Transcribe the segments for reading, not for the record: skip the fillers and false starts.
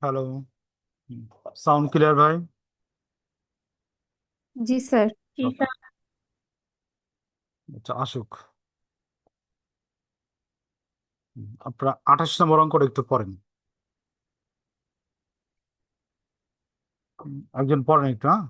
Hello. Sound clear ভাই? জি sir. জি ওকে। Sir. আচ্ছা, আসুক। আপনারা 28 নম্বর অঙ্কটা একটু পড়েন। একজন পড়েন একটু, হ্যাঁ।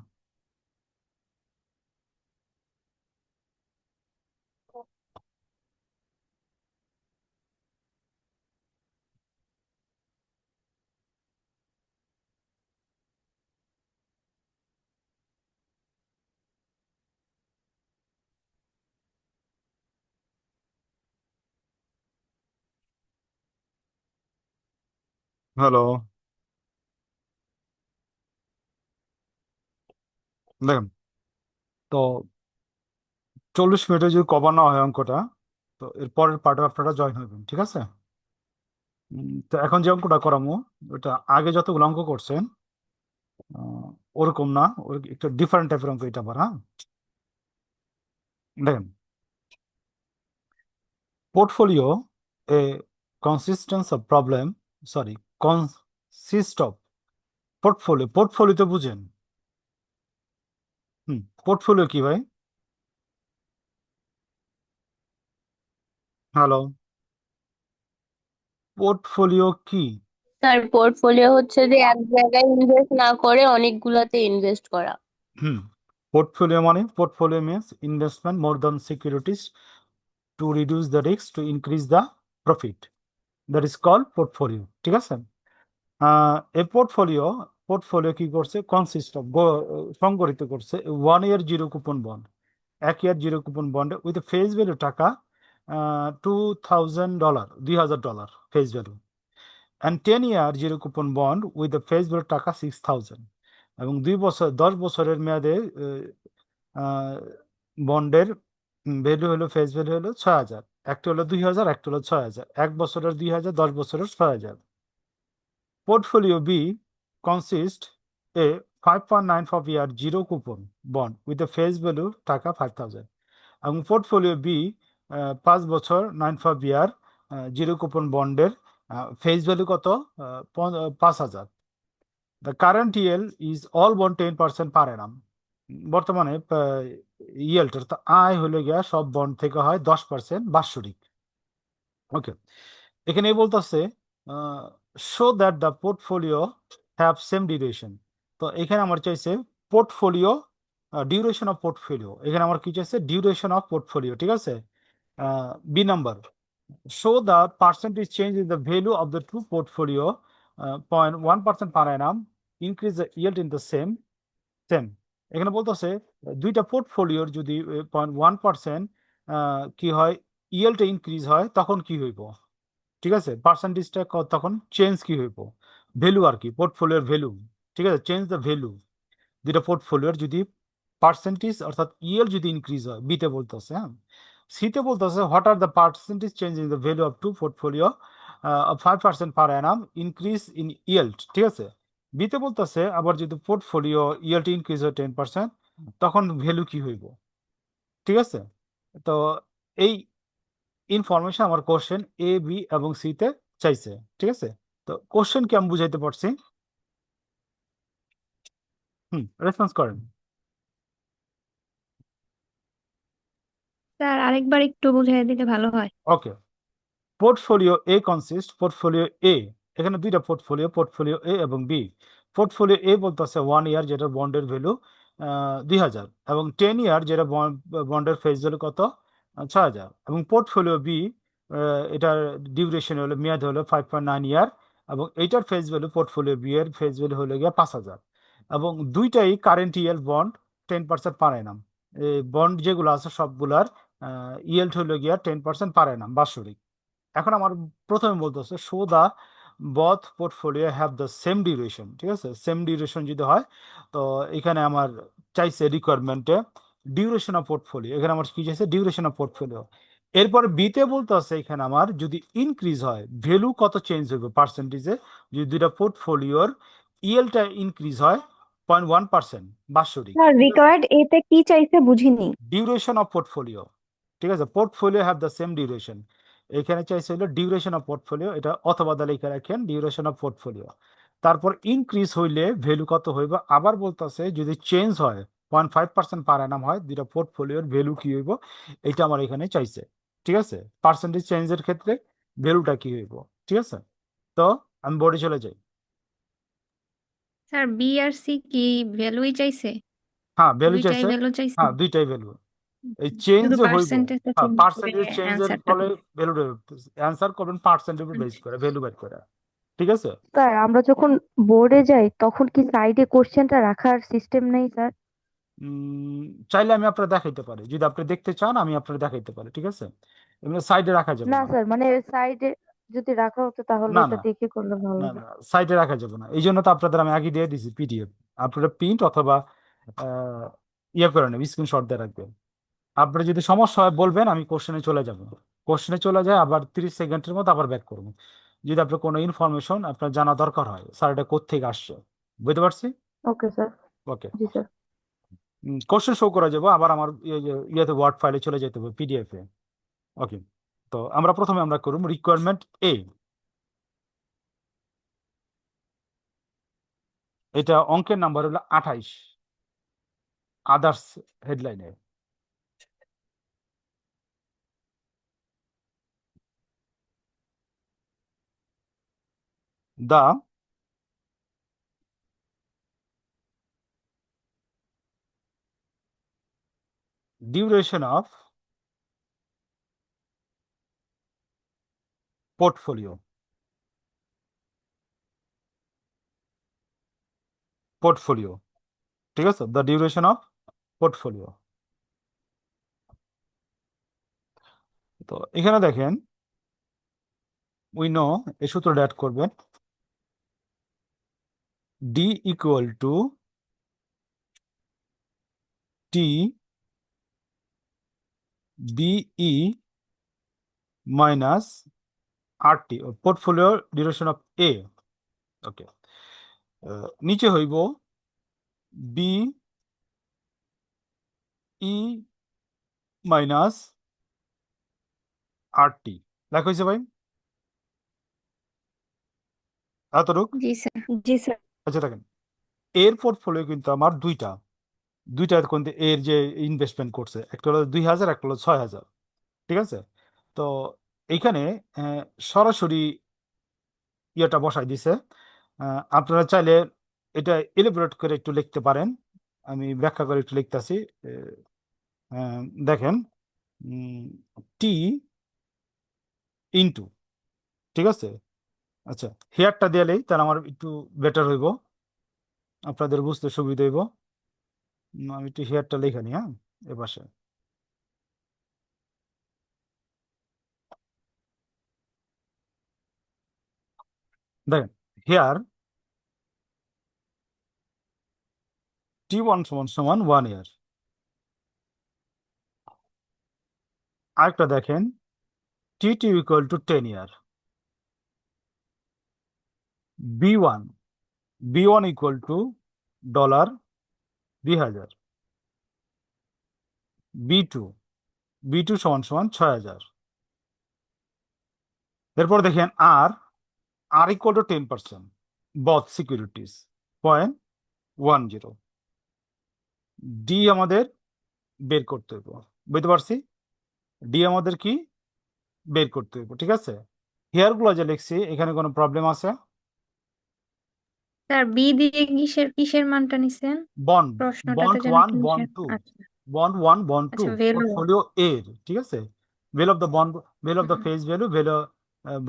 হ্যালো। দেখেন, তো 40 মিনিটে যদি কভার না হয় অঙ্কটা, তো এর পরের পার্টে আপনারা জয়েন হবেন, ঠিক আছে? তো এখন যে অঙ্কটা করামো, ওটা আগে যতগুলো অঙ্ক করছেন আহ, ওরকম না, ওর একটু ডিফারেন্ট টাইপের অঙ্ক এটা আবার, হ্যাঁ। দেখেন, portfolio A consistence of problem, sorry, consist of portfolio. Portfolio তো বুঝেন? পোর্টফোলিও কি ভাই? হ্যালো, পোর্টফোলিও কি? স্যার, পোর্টফোলিও হচ্ছে যে এক জায়গায় ইনভেস্ট না করে অনেকগুলোতে ইনভেস্ট করা। হুম পোর্টফোলিও মানে, portfolio means investment more than securities to reduce the risk to increase the profit, that is call portfolio, ঠিক আছে? এই পোর্টফোলিও পোর্টফোলিও কি করছে? কনসিস্ট অফ, সংগঠিত করছে 1 ইয়ার জিরো কুপন বন্ড, 1 ইয়ার জিরো কুপন বন্ডে উইথ ফেস ভ্যালু টাকা $2,000, $2,000 face value, and 10 year zero coupon bond with face value টাকা 6,000, এবং 2 বছর 10 বছরের মেয়াদে বন্ডের ভ্যালু হলো, ফেস ভ্যালু হলো 6,000। একটা হলো 2,000, একটা হলো 6,000। 1 বছরের 2,000, 10 বছরের 6,000। Portfolio B consist a 5.95 year zero coupon bond with face value টাকা 5,000, এবং পোর্টফোলিও বি 5 বছর 95 ইয়ার জিরো কুপন বন্ডের ফেস ভ্যালু কত? 5,000। The current yield is all bond 10% per annum. বর্তমানে ইয়েলটা, আয় হলে গিয়া সব বন্ড থেকে হয় 10% বাৎসরিক। ওকে, এখানে বলতেছে show that the portfolio have same duration. তো এখানে আমার চাইছে পোর্টফোলিও, ডিউরেশন অফ পোর্টফোলিও। এখানে আমার কি চাইছে? ডিউরেশন অফ পোর্টফোলিও, ঠিক আছে? B number, show the percentage change in the value of the two portfolio, 0.1% per annum, increase the yield in the same. এখানে বলতেছে দুইটা পোর্টফোলিওর যদি 0.1% কি হয়, ইয়েলটা ইনক্রিজ হয়, তখন কি হইব? ঠিক আছে, পার্সেন্টেজটা তখন চেঞ্জ কি হইব? ভ্যালু আর কি, পোর্টফোলিওর ভ্যালু, ঠিক আছে? Change the value. দুইটা পোর্টফোলিওর যদি পার্সেন্টেজ অর্থাৎ ইএল যদি ইনক্রিজ হয়, বিতে বলতেছে, হ্যাঁ। সিতে বলতেছে what are the percentage change in the value of two portfolio 5% per annum increase in yield, ঠিক আছে? বিতে বলতেছে আবার যদি পোর্টফোলিও ইয়েল্ড ইনক্রিজ হয় 10%, তখন ভ্যালু কি হইব? ঠিক আছে? তো এই ইনফরমেশন আমার কোশ্চেন এ, বি এবং সিতে চাইছে, ঠিক আছে? তো কোশ্চেন কি আমি বুঝাইতে পারছি? রেসপন্স করেন। স্যার আরেকবার একটু বুঝিয়ে দিলে ভালো হয়। ওকে, পোর্টফোলিও এ কনসিস্ট, পোর্টফোলিও এ, এখানে দুইটা পোর্টফোলিও, পোর্টফোলিও এ এবং বি। পোর্টফোলিও এ বলতেছে 1 ইয়ার, যেটা বন্ডের ভ্যালু 2,000, এবং 10 ইয়ার যেটা বন্ডের ফেস ভ্যালু কত? 6,000। এবং পোর্টফোলিও বি, এটার ডিউরেশন হলো, মেয়াদ হলো 5.9 ইয়ার, এবং এইটার ফেস ভ্যালু, পোর্টফোলিও বি এর ফেস ভ্যালু হলো গিয়ে 5,000, এবং দুইটাই current year bond 10% per Anam. এই বন্ড যেগুলো আছে সবগুলার ইয়েল্ড হলো গিয়া 10% পার অ্যানাম বাৎসরিক। এখন আমার প্রথমে বলতেছে show the both portfolio have the same duration, ঠিক আছে? সেম ডিউরেশন যদি হয়, তো এখানে আমার চাইছে রিকোয়ারমেন্টে ডিউরেশন অফ পোর্টফোলিও, এখানে আমার কি চাইছে? Duration of portfolio. এরপর বিতে বলতেছে এখানে আমার যদি ইনক্রিজ হয়, ভ্যালু কত চেঞ্জ হবে পার্সেন্টেজে, যদি দুইটা পোর্টফোলিওর ইএলটা ইনক্রিজ হয় 0.1% বাৎসরিক, স্যার ঠিক আছে? রিকোয়ার্ড এতে কি চাইছে বুঝিনি। ডিউরেশন অফ পোর্টফোলিও, ঠিক আছে? Portfolio have the same duration, এখানে চাইছে হলো ডিউরেশন অফ পোর্টফোলিও, এটা অথবা দা লিখে রাখেন ডিউরেশন অফ পোর্টফোলিও। তারপর ইনক্রিজ হইলে ভ্যালু কত হইব, আবার বলতেছে যদি চেঞ্জ হয় 0.5% পার অ্যানাম হয়, দুইটা পোর্টফোলিওর ভ্যালু কি হইব, এটা আমার এখানে চাইছে। ঠিক আছে, পার্সেন্টেজ চেঞ্জের ক্ষেত্রে ভ্যালুটা কি হইব। ঠিক আছে, তো আমি বোর্ডে চলে যাই। স্যার বি আর সি কি ভ্যালুই চাইছে? হ্যাঁ ভ্যালু দুইটাই চাইছে। ভ্যালু চাইছে? হ্যাঁ দুইটাই ভ্যালু। এই চেঞ্জ শুধু যে হইব, পার্সেন্টেজটা হ্যাঁ চেঞ্জ করে পার্সেন্টেজ চেঞ্জের অ্যান্সারটা ফলে ভ্যালু অ্যান্সার করবেন পার্সেন্টের উপর বেস করে, ভ্যালু বের করে। ঠিক আছে, স্যার আমরা যখন বোর্ডে যাই তখন কি সাইডে কোশ্চেনটা রাখার সিস্টেম নেই স্যার? উম, চাইলে আমি আপনার দেখাইতে পারি, যদি আপনি দেখতে চান আমি আপনার দেখাইতে পারি। ঠিক আছে, এমনি সাইডে রাখা যাবে না না। স্যার, মানে সাইডে যদি রাখা হতো তাহলে না এটা না দেখে করলে ভালো না হতো। না, সাইডে রাখা যাবে না, এই জন্য তো আপনাদের আমি আগে দিয়ে দিছি পিডিএফ। আপনারা প্রিন্ট অথবা আহ, ইয়ে করে নেবেন, স্ক্রিনশট দিয়ে রাখবেন। আপনার যদি সমস্যা হয় বলবেন, আমি কোশ্চেনে চলে যাব। কোশ্চেনে চলে যায় আবার 30 সেকেন্ডের মধ্যে আবার ব্যাক করবো। যদি আপনার কোনো ইনফরমেশন আপনার জানা দরকার হয়, স্যার এটা কোত্থেকে আসছে, বুঝতে পারছি। Okay sir. ওকে, জি স্যার। কোশ্চেন শো করে যাবো, আবার আমার ইয়েতে ওয়ার্ড ফাইলে চলে যেতে হবে, পিডিএফ এ। ওকে, তো আমরা প্রথমে আমরা করব রিকোয়ারমেন্ট এ। এটা অঙ্কের নাম্বার হলো 28, আদার্স হেডলাইনে। The duration of portfolio, portfolio. ঠিক আছে, দ্য ডিউরেশন অফ পোর্টফোলিও। তো এখানে দেখেন, উই নো, এই সূত্রটা অ্যাড করবেন, D equal to T B minus R T, portfolio duration of A. Okay, নিচে হইব বি ই মাইনাস আর টি। লেখা হয়েছে ভাই এতটুক। জি স্যার। জি স্যার। আচ্ছা দেখেন, এর পোর্টফোলিও কিন্তু আমার দুইটা, দুইটা কিন্তু এর যে ইনভেস্টমেন্ট করছে, একটা হলো 2000, একটা হলো 6000। ঠিক আছে, তো এইখানে আহ, সরাসরি ইয়েটা বসাই দিছে। আপনারা চাইলে এটা এলিবোরেট করে একটু লিখতে পারেন, আমি ব্যাখ্যা করে একটু লিখতেছি। দেখেন, টি ইনটু, ঠিক আছে। আচ্ছা, হেয়ারটা দিলেই তাহলে আমার একটু বেটার হইব, আপনাদের বুঝতে সুবিধা হইব। আমি একটু হেয়ারটা লিখে নিই, হ্যাঁ, এ পাশে। দেখেন, হেয়ার T1 সমান সমান 1 ইয়ার। আরেকটা দেখেন, T2 equal to 10 year. B1, B1 equal to dollar 2000। B2, B2 সমান সমান 6000। এরপর দেখেন আর equal to 10%, both securities 0.10। D আমাদের বের করতে হবে, বুঝতে পারছি। ডি আমাদের কি বের করতে হবে। ঠিক আছে, হেয়ার গুলো যে লিখছি এখানে কোনো প্রবলেম আছে? স্যার বি দিয়ে কিসের কিসের মানটা নিছেন? বন্ড, প্রশ্নটাতে বন্ড যেন ওয়ান একটু বন্ড বুঝেন। টু, আচ্ছা। বন্ড ওয়ান বন্ড টু, আচ্ছা ভ্যালু। পোর্টফোলিও এর। ঠিক আছে, value of the bond, value of the face value, value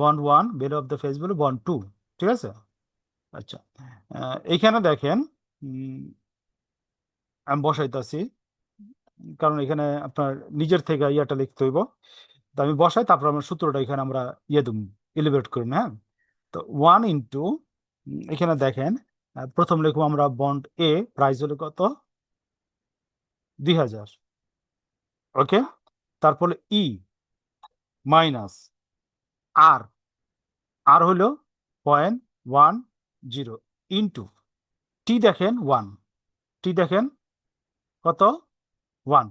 bond one, value of the face value bond two. ঠিক আছে, আচ্ছা। এইখানে দেখেন, উম, আমি বসাইতেছি, কারণ এখানে আপনার নিজের থেকে ইয়াটা লিখতে হইব। তো আমি বসাই, তারপর আমার সূত্রটা এখানে আমরা ইয়ে দেব, এলিভেট করুন, হ্যাঁ। তো 1 ইন্টু, এখানে দেখেন, প্রথম লিখবো আমরা বন্ড এ, প্রাইস হলো কত, 2000। ওকে, তারপরে ই মাইনাস আর, আর হলো 0.10 ইন্টু টি, দেখেন 1, টি দেখেন কত, 1।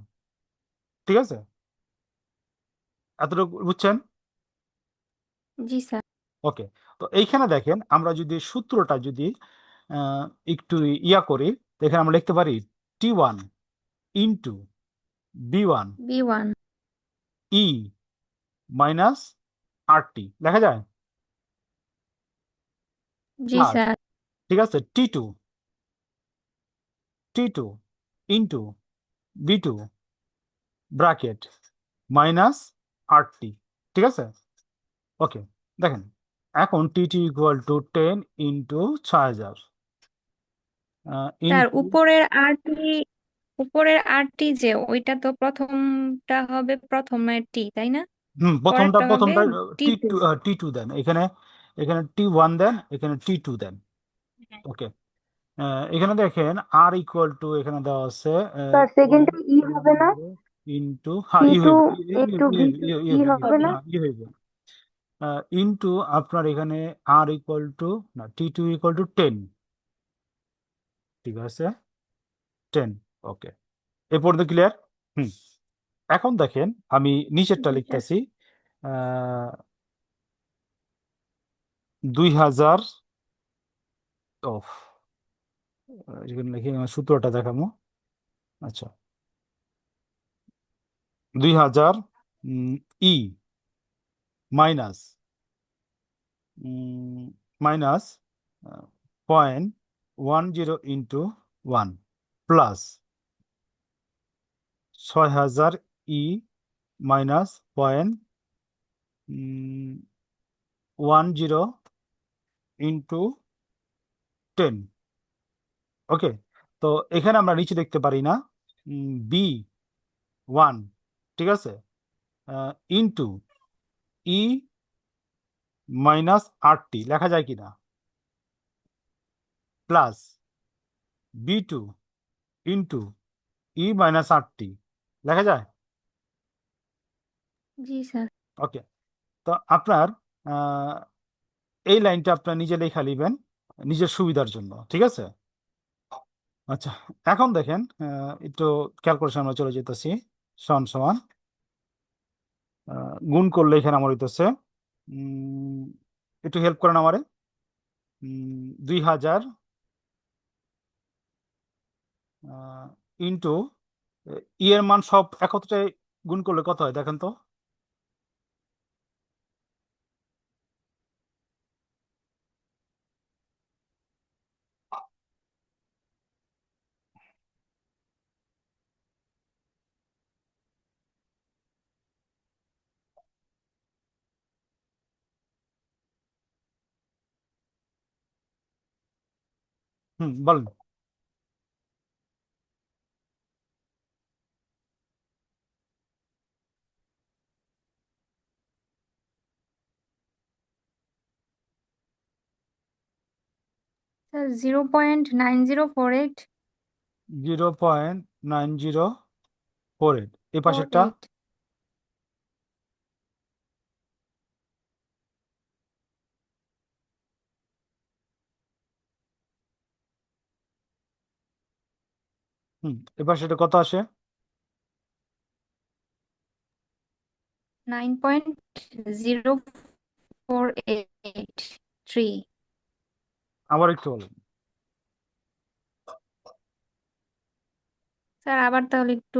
ঠিক আছে, এতটুকু বুঝছেন? জি স্যার। ওকে, তো এইখানে দেখেন আমরা যদি সূত্রটা যদি একটু ইয়া করি, তো এখানে আমরা লিখতে পারি T1 into B1 B1 E minus RT লেখা যায়। জি প্লাস, স্যার ঠিক আছে, T2 into B2 bracket minus RT, ঠিক আছে। ওকে, দেখেন এখন T2 equal to 10 into 6000 sir into উপরের আরটি যে ওইটা তো প্রথমটা হবে প্রথমের টি তাই না? প্রথমটা পরেরটা হবে টি টি টু। টু T2 দেন, এখানে এখানে T1 দেন, এখানে T2 দেন। ওকে, এখানে দেখেন আর ইকুয়াল টু এখানে দেওয়া আছে স্যার সেকেন্ডে ই হবে না? ইন্টু, হ্যাঁ টি ই টু হইব, এ টু বি টু ই হবে না? ই হইব ইন্টু আপনার এখানে আর ইকুয়াল টু না T2 ইকুয়াল টু 10, ঠিক আছে, 10। ওকে, এ পর্যন্ত ক্লিয়ার? হুম, এখন দেখেন আমি নিচেরটা জি স্যার লিখতেছি 2000, ও এখানে লিখি আমার সূত্রটা দেখাবো। আচ্ছা, 2000 ই মাইনাস মাইনাস 0.10 ইন্টু 1 প্লাস 6000 ই মাইনাস 0.10 ইন্টু 10। ওকে, তো এখানে আমরা নিচে দেখতে পারি না B1, ঠিক আছে, ইন্টু ই মাইনাস RT লেখা যায় কিনা, plus B2 into e minus RT লেখা যায়। জি স্যার ওকে, তো আপনার আহ, এই লাইনটা আপনার নিজে লেখা লিবেন নিজের সুবিধার জন্য, ঠিক আছে। আচ্ছা, এখন দেখেন একটু ক্যালকুলেশন আমরা চলে যেতেছি। সমান সমান গুণ করলে এখানে আমার হইতেছে একটু হেল্প করেন আমারে 2000 ইন্টু ই এর মান সব একত্রে গুণ করলে কত হয় দেখেন তো। বলেন। স্যার 0.9048 0.9048, এই পাশেরটা 48 এই পাশেরটা কত আসে? 9.0483। আবার একটু বলেন। স্যার আবার তাহলে একটু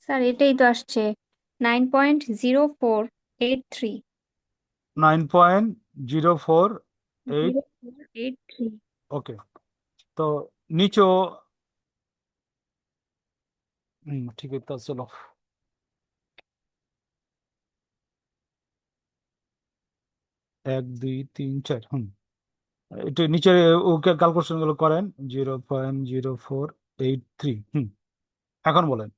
স্যার এটাই তো আসছে 9.0483। 9.0483। 0483 ওকে, তো নিচেও ঠিক আছে, চলো 1 2 3 4 একটু নিচে ওকে ক্যালকুলেশন গুলো করেন 0.0483। এখন বলেন।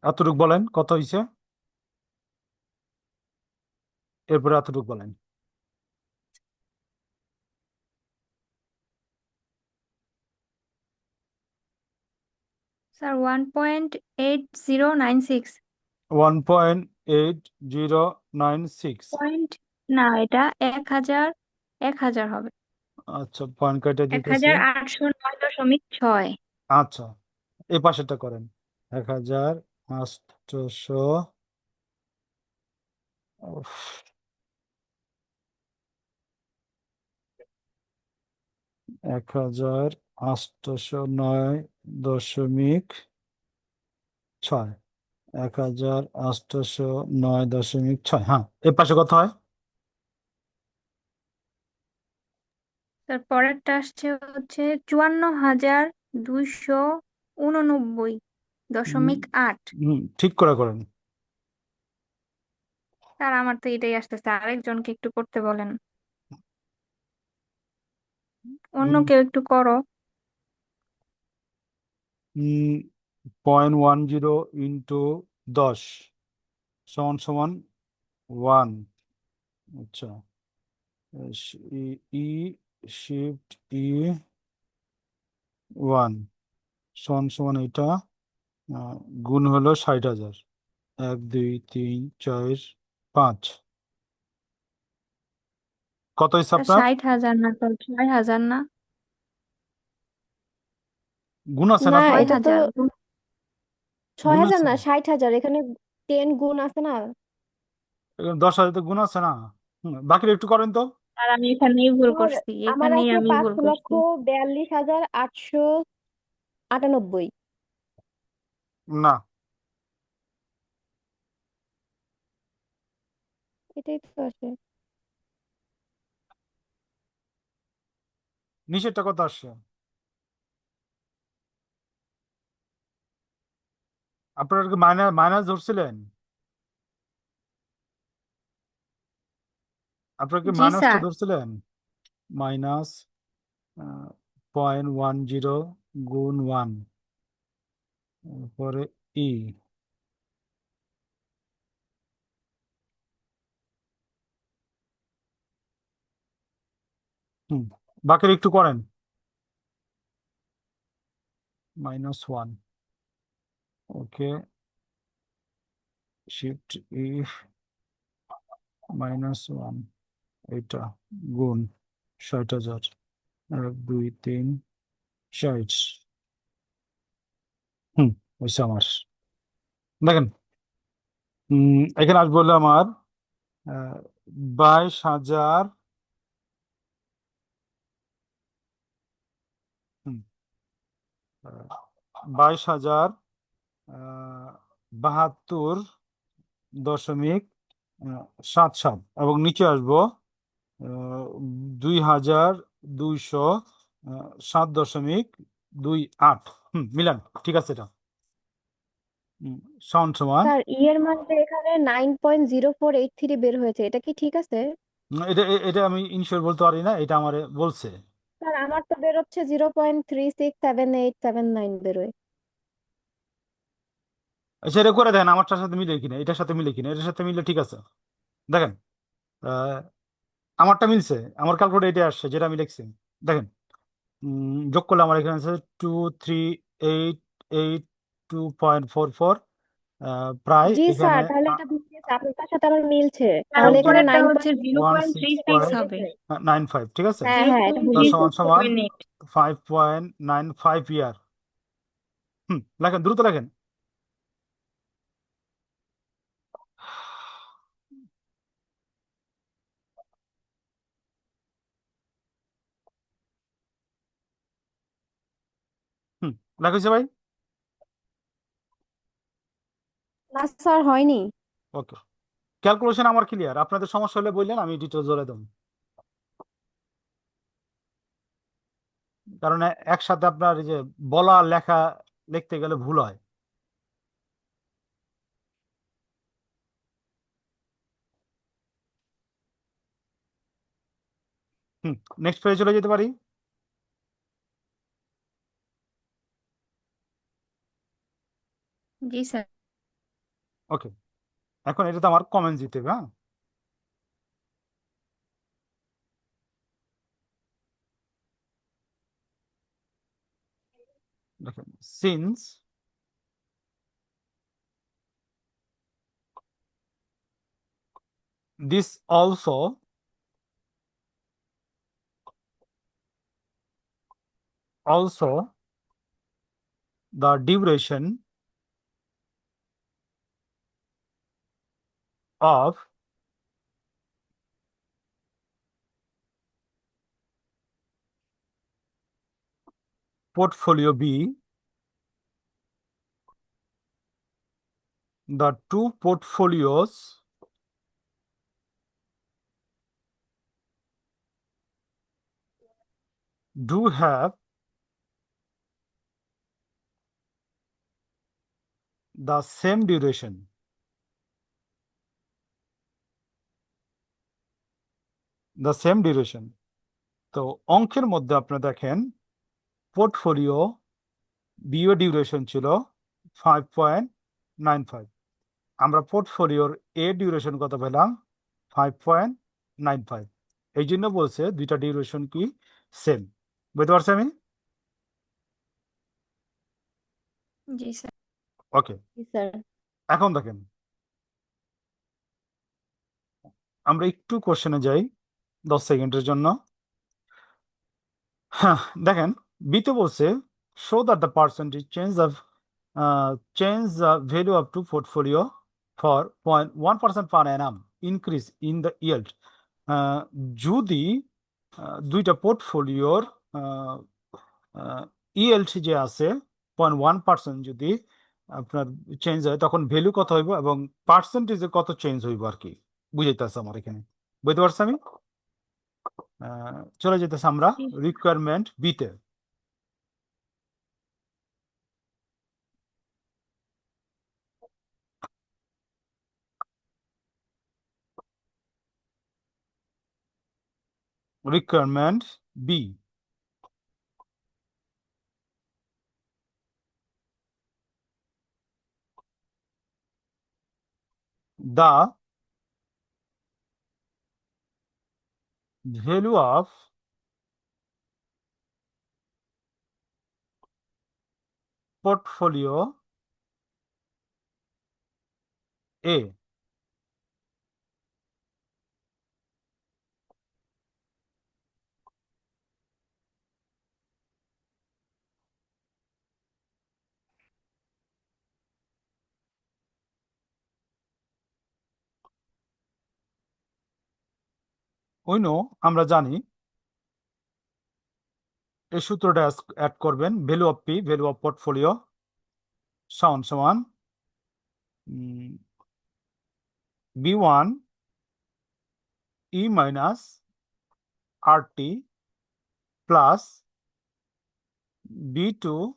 এতটুকু বলেন কত হয়েছে। এরপরে এতটুকু বলেন। স্যার 1.8096 1.8096। পয়েন্ট না, এটা 1000 হবে। আচ্া পয়েন্ট কেটে দিতেছি। 1809.6। আচ্ছা এই পাশেরটা করেন। 1800 উফ, 1809.6। 1809.6। হ্যাঁ এর পাশে কত হয়? তার পরেরটা আসছে হচ্ছে 54,289.8। ঠিক করে করেন। স্যার আমার তো এটাই আসতেছে, আরেকজনকে একটু করতে বলেন, অন্য কেউ একটু করো। 0.10 ইন্টু 10 সমান সমান 1। আচ্ছা ই শিফট ই 1 সমান সমান এটা গুণ হলো 60,000। 1 2 3 4 5। কত হয়েছে স্যার আপনার? 60,000 না, স্যার 6,000 না? গুণ আছে না না, আপনার? এটা তো 6,000। 6,000 আছে না, 60,000। এখানে 10 গুণ আছে না। 10,000 তো গুণ আছে না। বাকিটা একটু করেন তো। আর আমি এখানেই ভুল আমার করছি, আমার এখানেই আছে আমি পাঁচ ভুল লক্ষ করছি। 42,898। না এটাই তো আছে। নিচেরটা কত আসছে? আপনারা কি মাইনাস মাইনাস ধরছিলেন? আপনারা কি জি মাইনাসটা স্যার। ধরছিলেন? মাইনাস 0.10 গুণ 1 পরে ই। বাকির একটু করেন। -1 ওকে শিফট ই -1 এটা গুণ 60,000। 1 2 3 60। হয়েছে আমার। দেখেন এখানে আসবো হলো আমার 22,000। 22,072.77 এবং নিচে আসবো 2,207.28। মিলান ঠিক আছে এটা। সমান সমান স্যার, এর মধ্যে এখানে 9.0483 বের হয়েছে, এটা কি ঠিক আছে? এটা এটা আমি ইনশিওর বলতে পারি না, এটা আমারে বলছে। স্যার, আমার তো বের হচ্ছে 0.367879 বেরোয়। আচ্ছা এটা করে দেখেন আমারটার সাথে মিলে কিনা, এটার সাথে মিলে কিনা। এটার সাথে মিলে ঠিক আছে। দেখেন আহ, আমারটা মিলছে, আমার ক্যালকুলেটর এটা আসছে যেটা আমি লিখছি। দেখেন যোগ করলে আমার এখানে আছে 23882.44। প্রায় জি এখানে স্যার, তাহলে এটা বুঝতে আপনার সাথে আমার মিলছে। তার তাহলে এখানে উপরেরটা নাইন হচ্ছে পয়েন্ট 0.36 হবে। 1.95 ঠিক আছে। হ্যাঁ জিরো হ্যাঁ, এটা পয়েন্ট বুঝছি। সমান সমান সেভেন এইট 5.95 ইয়ার। লেখেন দ্রুত লেখেন। লেখা হয়েছে ভাই? না স্যার, হয়নি। ওকে ক্যালকুলেশন আমার ক্লিয়ার। আপনাদের সমস্যা হলে বললেন, আমি ডিটেলস জোরে দেবো। কারণ একসাথে আপনার এই যে বলা আর লেখা লিখতে গেলে ভুল হয়। নেক্সট পেজে চলে যেতে পারি। জি স্যার। ওকে এখন এটাতে আমার কমেন্ট দিতে হবে। হ্যাঁ দেখেন since this also the duration of portfolio B, the two portfolios do have the same duration. The same duration. তো অঙ্কের মধ্যে আপনারা দেখেন পোর্টফোলিও বিও ডিউরেশন ছিল 5.95, আমরা পোর্টফোলিওর এ ডিউরেশন কত পেলাম 5.95। এই জন্য বলছে দুইটা ডিউরেশন কি সেম। বুঝতে পারছি আমি? জি স্যার। ওকে, স্যার এখন দেখেন আমরা একটু কোশ্চেনে যাই 10 সেকেন্ডের জন্য। হ্যাঁ দেখেন বিতে বলছে show that the percentage change the value up to portfolio for 0.1% per annum increase in the yield. যদি দুইটা পোর্টফোলিওর yield যে আছে 0.1% যদি আপনার চেঞ্জ হয় তখন ভ্যালু কত হইব এবং পার্সেন্টেজে কত চেঞ্জ হইব আর কি বুঝাইতেছে আমার এখানে। বুঝতে পারছি আমি? চলে যেতেছে আমরা জি। রিকোয়ারমেন্ট বিতে। Requirement B. The value of portfolio A we know আমরা জানি এই সূত্রটা অ্যাড করবেন value of P value of portfolio সমান সমান B1 E minus RT plus B2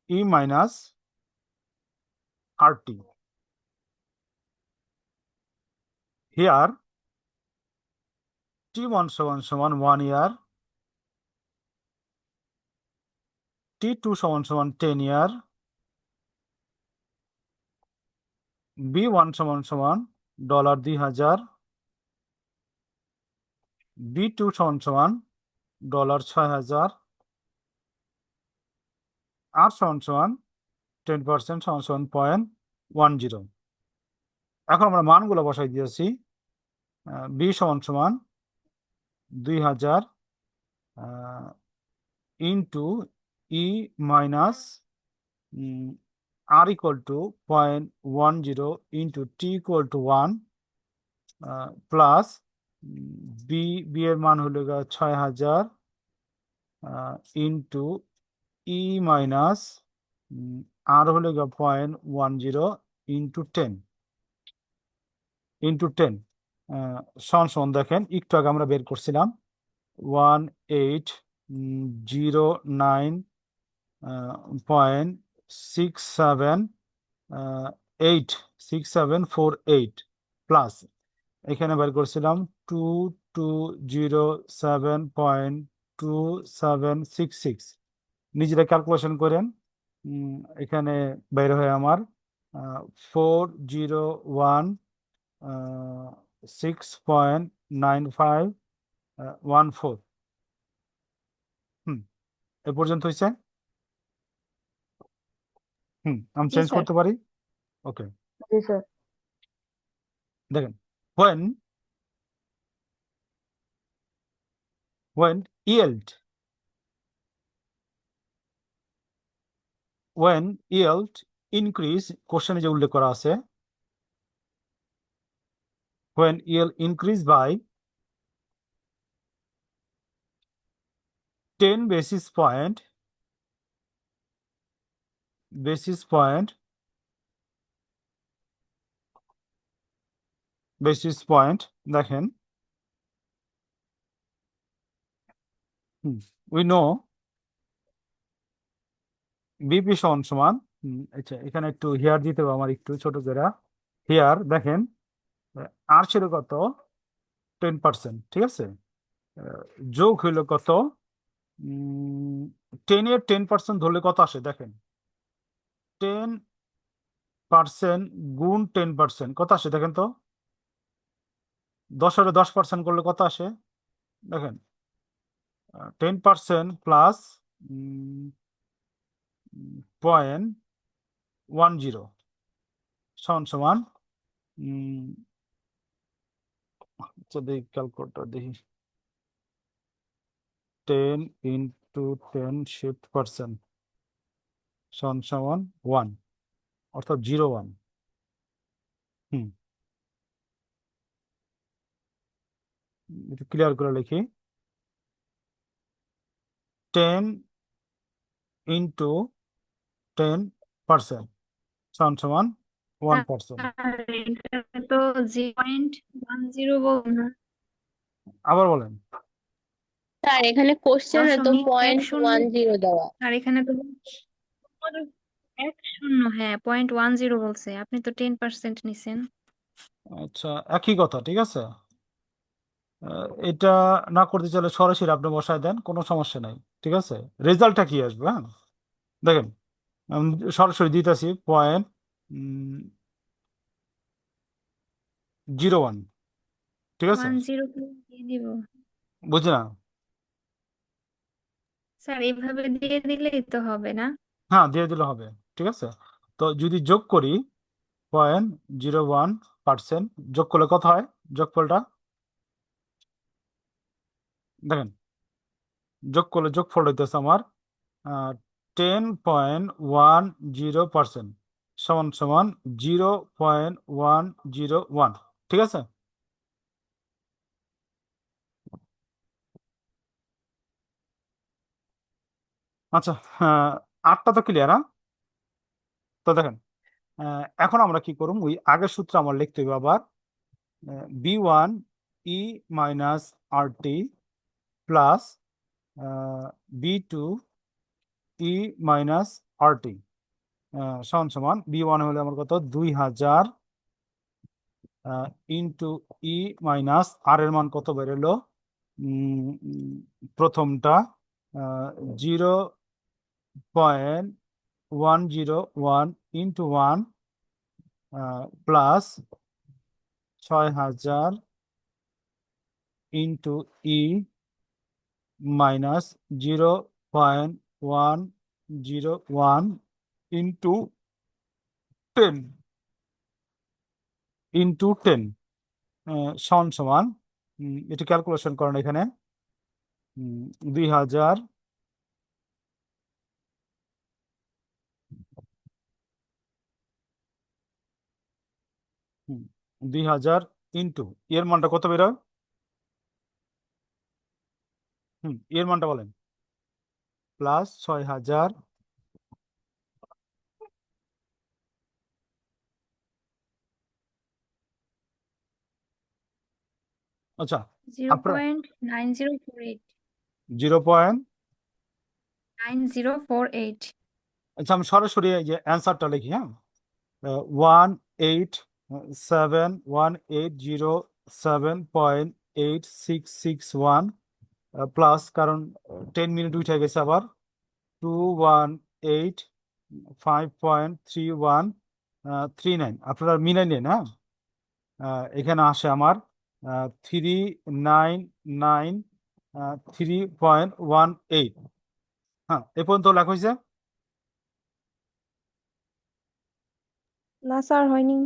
E minus RT. Here T1 সমান সমান 1 year, T2 সমান সমান 10 year, B1 সমান সমান $2000, B2 সমান সমান $6000, আর সমান সমান 10% সমান সমান 0.10। এখন আমরা মানগুলো বসাই দিয়েছি। বি সমান সমান 2000 into e minus r equal to 0.10 into t equal to 1 plus B এর মান হলো 6000 ইন্টু ই মাইনাস আর হলো 0.10 ইন্টু 10 সমান দেখেন একটু আগে আমরা বের করছিলাম 1809.6748 প্লাস এখানে বের করছিলাম 2207.2766। নিজেরা ক্যালকুলেশন করেন। এখানে বের হয় আমার 401.6.9514। এ পর্যন্ত হয়েছে। আমি জি চেঞ্জ স্যার। করতে পারি। ওকে, জি স্যার। দেখেন when yield increase কোশ্চেনে যে উল্লেখ করা আছে, when yield increase by 10 basis point দেখেন we know বিপি সমান আচ্ছা এখানে একটু হিয়ার দিতে হবে আমার, একটু ছোট করে হিয়ার দেখেন আর ছিল কত 10%, ঠিক আছে, যোগ হইলো কত 10-এর 10% ধরলে কত আসে দেখেন, 10% গুণ 10% কত আসে দেখেন তো, 10-এর 10% করলে কত আসে দেখেন, 10% প্লাস 0.10 সমান দেখি ক্যালকুলেটর দেখি, 10 into 10 shift percent সমান 1, অর্থাৎ 0.1। একটু ক্লিয়ার করে লিখি, 10 into 10% সমান 1%। আর এখানে তো 0.10 বলবো না, আবার বলেন। স্যার এখানে কোশ্চেনে তো 0.10 দেওয়া। আর এখানে তো 10, হ্যাঁ 0.10 বলছে, আপনি তো 10% নিছেন। আচ্ছা একই কথা, ঠিক আছে, এটা না করতে চাইলে সরাসরি আপনি বসায় দেন, কোনো সমস্যা নাই, ঠিক আছে, রেজাল্টটা কি আসবে, হ্যাঁ দেখেন আমি সরাসরি দিতেছি 0.01, ঠিক আছে, 10 দিয়ে দিব বুঝি না, স্যার, এইভাবে দিয়ে দিলেই তো হবে না? হ্যাঁ দিয়ে দিলে হবে, ঠিক আছে। তো যদি যোগ করি 0.01% যোগ করলে কত হয়, যোগফলটা দেখেন, যোগ করলে যোগফল হইতেছে আমার 10.10% সমান 0.101, ঠিক আছে। আচ্ছা, 8টা তো ক্লিয়ার, হ্যাঁ, তো দেখেন এখন আমরা কি করব, ওই আগের সূত্র আমার লিখতে হবে আবার, B1 E minus RT plus B2 E minus RT সমান B1 হলে আমার কত 2000 ইন্টু ই মাইনাস আর এর মান কত বেরোলো, প্রথমটা 0.101 into 1 plus 6000 into e minus 0.101 into 10 সমান এটা ক্যালকুলেশন করেন এখানে 2000 2000 ইন্টু এর মানটা কত বেরোয়, এর মানটা বলেন, প্লাস 6000 আচ্ছা আপনার 0.9048 0.9048, আচ্ছা আমি সরাসরি এই যে অ্যান্সারটা লিখি, হ্যাঁ 1871807.8661 প্লাস, কারণ 10 মিনিট উঠে গেছে আবার 218.5.3139, আপনারা মিলাই নেন, হ্যাঁ এখানে আসে আমার 399.3.18, হ্যাঁ এ পর্যন্ত লেখা হয়েছে। না স্যার, হয়নি।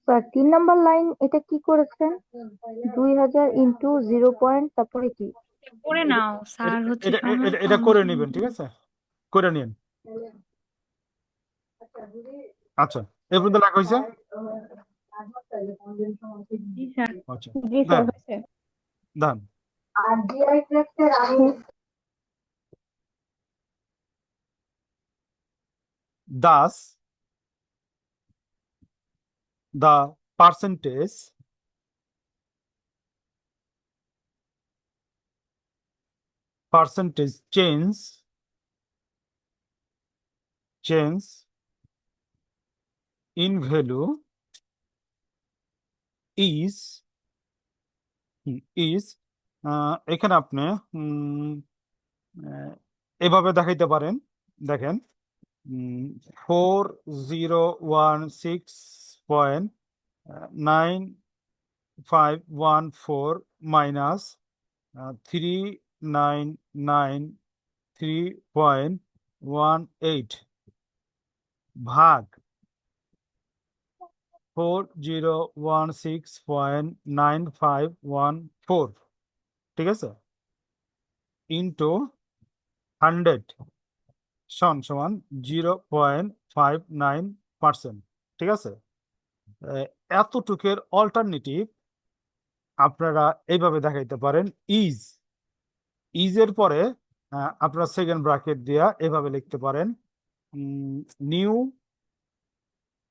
স্যার 3 নাম্বার লাইন এটা কি করেছেন? 2000 ইন্টু 0 পয়েন্ট তারপরে কি? করে নাও স্যার, হচ্ছে এটা সময় এটা কম। করে নেবেন, ঠিক আছে, করে নিন। আচ্ছা, এ পর্যন্ত লেখা হয়েছে। জি স্যার। আচ্ছা, জি স্যার, দেন হয়েছে। দেন। Thus, the percentage change in value is এখানে আপনি এভাবে দেখাইতে পারেন। দেখেন, 4016.9514 মাইনাস 3993.18 ভাগ 4016.9514, ঠিক আছে, ইন্টু 100 সমান 0.59%, ঠিক আছে। এতটুকের অল্টারনেটিভ আপনারা এইভাবে দেখাইতে পারেন। ইজের পরে আপনারা সেকেন্ড ব্র্যাকেট দিয়া এভাবে লিখতে পারেন, নিউ,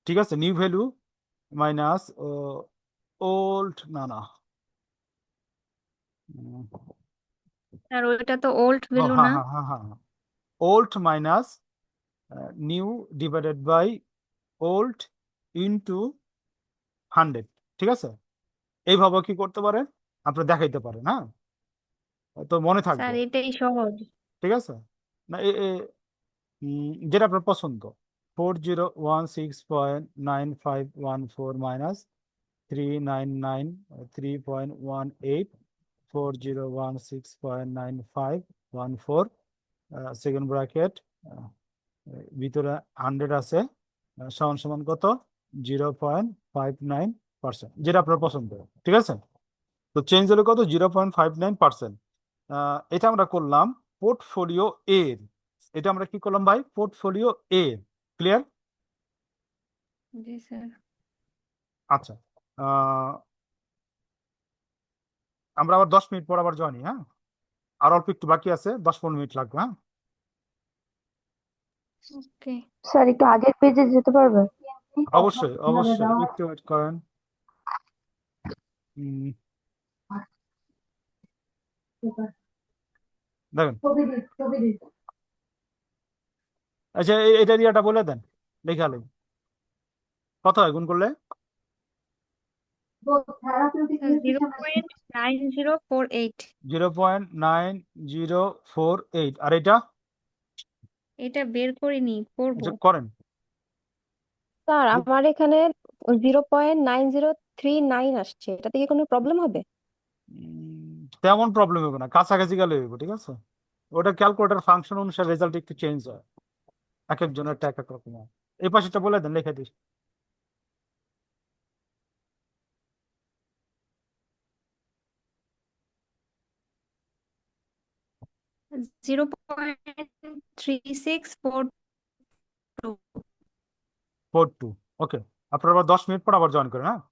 ঠিক আছে, নিউ ভ্যালু মাইনাস ওল্ড, না স্যার ওইটা তো ওল্ড ভ্যালু হ্যাঁ না। হ্যাঁ হ্যাঁ হ্যাঁ, old minus new divided by old into 100, ঠিক আছে। এইভাবে কি করতে পারেন, আপনি দেখাইতে পারেন, হ্যাঁ, তো মনে স্যার থাকবে, এটাই সহজ। ঠিক আছে। না যেটা আপনার পছন্দ, 4016.9514 মাইনাস 3993.18, 4016.9514, সেকেন্ড ব্র্যাকেট, ভিতরে 100 আছে, সমান সমান কত, 0.59%, যেটা আপনার পছন্দ, ঠিক আছে। তো চেঞ্জ হলো কত, 0.59%। এটা আমরা করলাম পোর্টফোলিও এর, এটা আমরা কি করলাম ভাই, পোর্টফোলিও এ, ক্লিয়ার। জি স্যার। আচ্ছা, আমরা আবার 10 মিনিট পর আবার জয়েনি, হ্যাঁ, আর অল্প একটু বাকি আছে, 10-15 মিনিট লাগবে, হ্যাঁ। ওকে। স্যার একটু আগের পেজে যেতে পারবেন? অবশ্যই অবশ্যই, একটু ওয়েট করেন। দেখেন, আচ্ছা, এটা রিয়াটা বলে দেন, লেখালে কত হয় গুণ করলে? 0.9048। 0.9048, আর এটা এটা বের করিনি, করবো। আচ্ছা করেন। স্যার আমার এখানে 0.9039 আসছে, এটাতে কি কোনো প্রবলেম হবে? তেমন প্রবলেম হবে না, কাছাকাছি গেলে হইব, ঠিক আছে। ওটা ক্যালকুলেটর ফাংশন অনুসারে রেজাল্ট একটু চেঞ্জ হয়, এক একজনের এক এক রকম হয়। এই পাশেটা বলে দেন, লিখে দিস। Zero point 3642। 42, ওকে। আপনারা আবার 10 মিনিট পর আবার জয়েন করেন, হ্যাঁ।